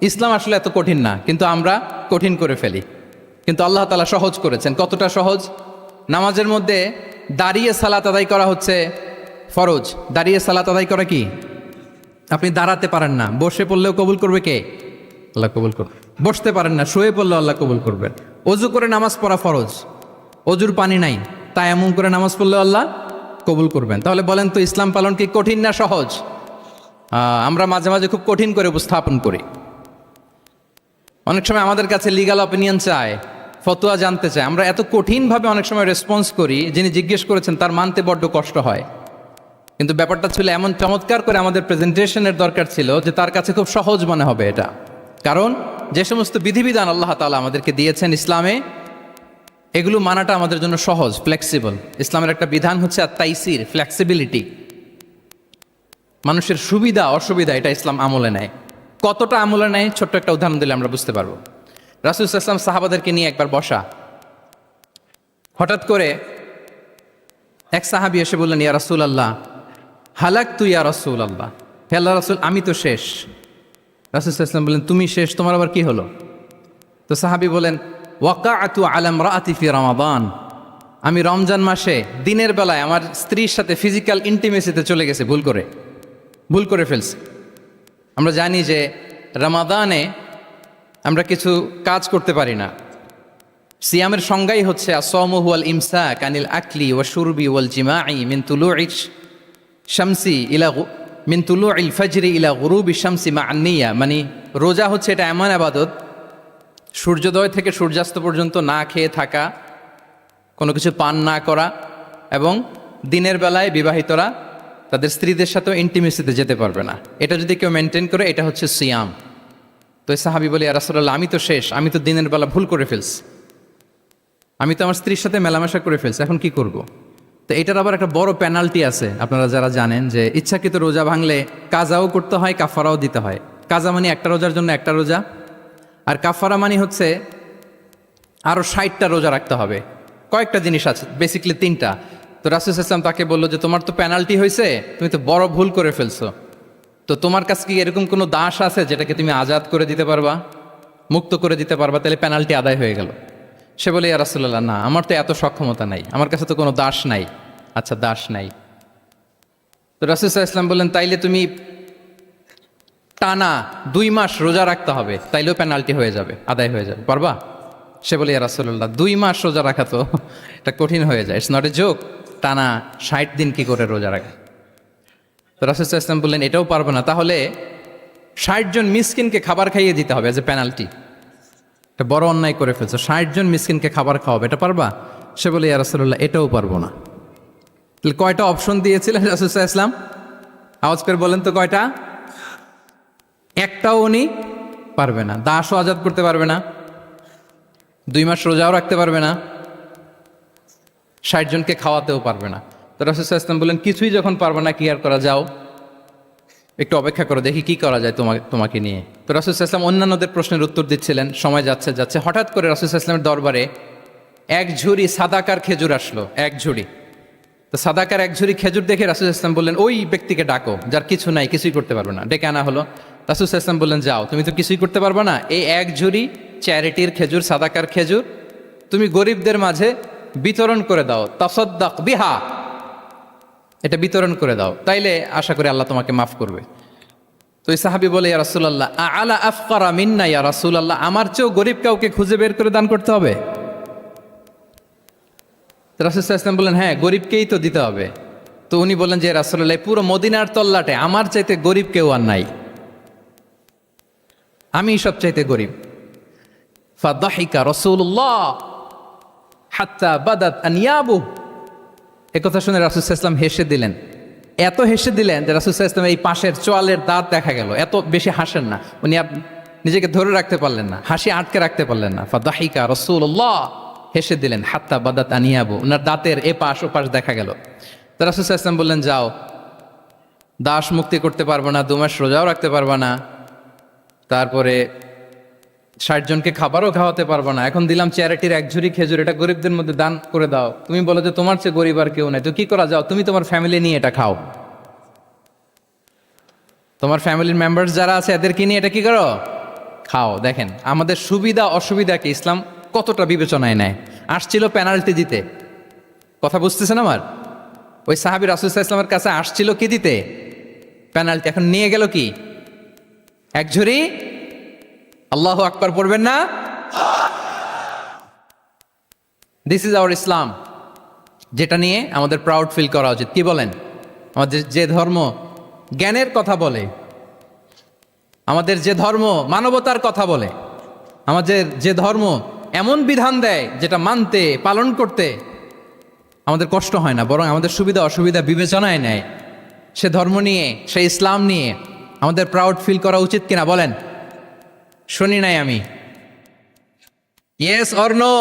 ইসলাম আসলে এত কঠিন না, কিন্তু আমরা কঠিন করে ফেলি। কিন্তু আল্লাহ তাআলা সহজ করেছেন। কতটা সহজ? নামাজের মধ্যে দাঁড়িয়ে সালাত আদায় করা হচ্ছে ফরজ। দাঁড়িয়ে সালাত আদায় করা কি? আপনি দাঁড়াতে পারেন না, বসে পড়লেও কবুল করবে কে? আল্লাহ কবুল করবে। বসতে পারেন না, শুয়ে পড়লেও আল্লাহ কবুল করবেন। অজু করে নামাজ পড়া ফরজ, অজুর পানি নাই, তাই এমন করে নামাজ পড়লেও আল্লাহ কবুল করবেন। তাহলে বলেন তো, ইসলাম পালন কি কঠিন না সহজ? আমরা মাঝে মাঝে খুব কঠিন করে উপস্থাপন করি। অনেক সময় আমাদের কাছে লিগ্যাল অপিনিয়ন চায়, ফতোয়া জানতে চায়। আমরা এত কঠিনভাবে অনেক সময় রেসপন্স করি, যিনি জিজ্ঞেস করেছেন তার মানতে বড্ড কষ্ট হয়। কিন্তু ব্যাপারটা ছিল এমন চমৎকার করে আমাদের প্রেজেন্টেশনের দরকার ছিল যে তার কাছে খুব সহজ মনে হবে এটা। কারণ যে সমস্ত বিধিবিধান আল্লাহ তাআলা আমাদেরকে দিয়েছেন ইসলামে, এগুলো মানাটা আমাদের জন্য সহজ, ফ্লেক্সিবল। ইসলামের একটা বিধান হচ্ছে তাইসির, ফ্লেক্সিবিলিটি। মানুষের সুবিধা অসুবিধা এটা ইসলাম আমলে নেয়। কতটা আমলে নেয়, ছোট্ট একটা উদাহরণ দিলে আমরা বুঝতে পারবো। রাসূল সাল্লাল্লাহু আলাইহি ওয়াসাল্লাম সাহাবাদেরকে নিয়ে একবার বসা, হঠাৎ করে এক সাহাবী এসে বললেন, ইয়া রাসূলুল্লাহ হালাকতু ইয়া রাসূলুল্লাহ, হে আল্লাহর রাসূল আমি তো শেষ। রাসূল সাল্লাল্লাহু আলাইহি ওয়াসাল্লাম বললেন, তুমি শেষ, তোমার আবার কি হলো? তো সাহাবী বলেন, ওয়াকাআতু আলা ইমরাআতি ফি রমাদান, আমি রমজান মাসে দিনের বেলায় আমার স্ত্রীর সাথে ফিজিক্যাল ইন্টিমেসিতে চলে গেছে, ভুল করে ফেলছি। আমরা জানি যে রমাদানে আমরা কিছু কাজ করতে পারি না। সিয়ামের সংজ্ঞাই হচ্ছে আসওমু হুয়াল ইমসাক আনিল আকলি ওয়া শুরবি ওয়াল জিমাই মিন তুলুইশ শামসি ইলা মিন তুলুইল ফাজরি ইলা গুরুবি শামসি মা আন-নিয়া। মানে রোজা হচ্ছে এটা এমন ইবাদত, সূর্যোদয় থেকে সূর্যাস্ত পর্যন্ত না খেয়ে থাকা, কোনো কিছু পান না করা, এবং দিনের বেলায় বিবাহিতরা তাদের স্ত্রীদের সাথেও ইন্টিমেসিতে যেতে পারবে না। এটা যদি কেউ মেনটেন করে, এটা হচ্ছে সিয়াম। তো এই সাহাবী বলে, ইয়া রাসূলুল্লাহ আমি তো শেষ, আমি তো দিনের বেলা ভুল করে ফেলছি, আমি তো আমার স্ত্রীর সাথে মেলামেশা করে ফেলছি, এখন কি করব? তো এটার আবার একটা বড় পেনাল্টি আছে। আপনারা যারা জানেন যে ইচ্ছাকৃত রোজা ভাঙলে কাজাও করতে হয়, কাফারাও দিতে হয়। কাজা মানে একটা রোজার জন্য একটা রোজা, আর কাফারা মানে হচ্ছে আরও 60টা রোজা রাখতে হবে। কয়েকটা জিনিস আছে, বেসিক্যালি 3টা। তো রাসূল সাল্লাল্লাহু আলাইহি ওয়াসাল্লাম তাকে বললো যে তোমার তো পেনাল্টি হয়েছে, তুমি তো বড় ভুল করে ফেলছো, তো তোমার কাছে কি এরকম কোনো দাস আছে যেটাকে তুমি আজাদ করে দিতে পারবা, মুক্ত করে দিতে পারবা, তাহলে পেনাল্টি আদায় হয়ে গেল। সে বলে, ইয়া রাসূলুল্লাহ না, আমার তো এত সক্ষমতা নাই, আমার কাছে তো কোনো দাস নাই। আচ্ছা দাস নাই। তো রাসূল সাল্লাল্লাহু আলাইহি ওয়াসাল্লাম বললেন, তাইলে তুমি টানা 2 মাস রোজা রাখতে হবে, তাইলেও পেনাল্টি হয়ে যাবে, আদায় হয়ে যাবে, পারবা? সে বলে, ইয়া রাসূলুল্লাহ 2 মাস রোজা রাখা তো এটা কঠিন হয়ে যায়, ইটস নট এ জোক, টানা 60 দিন কি করে রোজা রাখা? তো রাসূল সাল্লাল্লাহু আলাইহি ওয়াসাল্লাম বললেন, এটাও পারবো না, তাহলে 60 জন মিসকিনকে খাবার খাইয়ে দিতে হবে এজ এ পেনাল্টি। এটা বড় অন্যায় করে ফেলছো, 60 জন মিসকিনকে খাবার খাওয়াবে, এটা পারবা? সে বলে, ইয়া রাসূলুল্লাহ এটাও পারবো না। তাহলে কয়টা অপশন দিয়েছিলেন রাসূল সাল্লাল্লাহু আলাইহি ওয়াসাল্লাম? আওয়াজ করে বলেন তো কয়টা? একটাও উনি পারবে না। দাসও আজাদ করতে পারবে না, 2 মাস রোজাও রাখতে পারবে না, 60 জনকে খাওয়াতেও পারবে না। তো রাসূল সাল্লাল্লাহু আলাইহি ওয়াসাল্লাম বললেন, কিছুই যখন পারবে না, কি আর করা, যাও একটু অপেক্ষা করো, দেখি কি করা যায় তোমাকে নিয়ে। তো রাসূল সাল্লাল্লাহু আলাইহি ওয়াসাল্লাম অন্যান্যদের প্রশ্নের উত্তর দিচ্ছিলেন, সময় যাচ্ছে, হঠাৎ করে রাসূল সাল্লাল্লাহু আলাইহি ওয়াসাল্লামের দরবারে এক ঝুড়ি সাদাকার খেজুর আসলো, এক ঝুড়ি। তো সাদাকার এক ঝুড়ি খেজুর দেখে রাসূল সাল্লাল্লাহু আলাইহি ওয়াসাল্লাম বললেন, ওই ব্যক্তিকে ডাকো যার কিছু নাই, কিছুই করতে পারবে না। ডেকে আনা হলো। রাসূল সাল্লাল্লাহু আলাইহি ওয়াসাল্লাম বললেন, যাও, তুমি তো কিছুই করতে পারবে না, এই এক ঝুড়ি চ্যারিটির খেজুর, সাদাকার খেজুর তুমি গরিবদের মাঝে বিতরণ করে দাও, তাসাদ্দাক বিহা, এটা বিতরণ করে দাও, তাইলে আশা করি আল্লাহ তোমাকে মাফ করবে। তো এই সাহাবী বলে, ইয়া রাসূলুল্লাহ আলা আফকারা মিন্না ইয়া রাসূলুল্লাহ, আমার চেয়েও গরিব কাউকে খুঁজে বের করে দান করতে হবে? রাসূল সাল্লাল্লাহু আলাইহি ওয়াসাল্লাম বললেন, হ্যাঁ, গরিবকেই তো দিতে হবে। তো উনি বললেন যে, রাসূলুল্লাহ পুরো মদিনার তল্লাটে আমার চাইতে গরিব কেউ আর নাই, আমি সবচাইতে গরিব। ফাদাহিকা রাসূলুল্লাহ হাত্তা বাদাত আনিয়াবু, একথা শুনে রাসূল সাল্লাল্লাহু আলাইহি ওয়াসাল্লাম হেসে দিলেন। এত হেসে দিলেন যে রাসূল সাল্লাল্লাহু আলাইহি ওয়াসাল্লাম এই পাশের চোয়ালের দাঁত দেখা গেল। এত বেশি হাসেন না উনি, নিজেকে ধরে রাখতে পারলেন না, হাসি আটকে রাখতে পারলেন না। ফাদাহিকা রাসূলুল্লাহ, হেসে দিলেন। হাত্তা বাদাত আনিয়াবু, ওনার দাঁতের এপাশ ওপাশ দেখা গেল। তো রাসূল সাল্লাল্লাহু আলাইহি ওয়াসাল্লাম বললেন, যাও, দাস মুক্তি করতে পারবো না, 2 মাস রোজাও রাখতে পারবো না, তারপরে 60 জনকে খাবারও খাওয়াতে পারবো না, এখন দিলাম চ্যারিটির এক ঝুড়ি খেজুর, এটা গরিবদের মধ্যে দান করে দাও। তুমি বলো যে তোমার চেয়ে গরিব আর কেউ নাই, তো কি করা, যাও তুমি তোমার ফ্যামিলি নিয়ে এটা খাও, তোমার ফ্যামিলির মেম্বার্স যারা আছে এদেরকে নিয়ে এটা কি করো, খাও। দেখেন আমাদের সুবিধা অসুবিধাকে ইসলাম কতটা বিবেচনায় নেয়। আসছিল পেনাল্টি দিতে, কথা বুঝতেছেন আমার? ওই সাহাবী রাসূলুল্লাহ ইসলামের কাছে আসছিল কি দিতে? পেনাল্টি। এখন নিয়ে গেল কি? এক ঝুড়ি আল্লাহু আকবার পড়বেন না? দিস ইজ আওয়ার ইসলাম, যেটা নিয়ে আমাদের প্রাউড ফিল করা উচিত। কি বলেন? আমাদের যে ধর্ম জ্ঞানের কথা বলে, আমাদের যে ধর্ম মানবতার কথা বলে, আমাদের যে ধর্ম এমন বিধান দেয় যেটা মানতে পালন করতে আমাদের কষ্ট হয় না, বরং আমাদের সুবিধা অসুবিধা বিবেচনায় নেয়, সে ধর্ম নিয়ে, সে ইসলাম নিয়ে আমাদের প্রাউড ফিল করা উচিত কিনা বলেন? শুনি নাই আমি। Yes or no?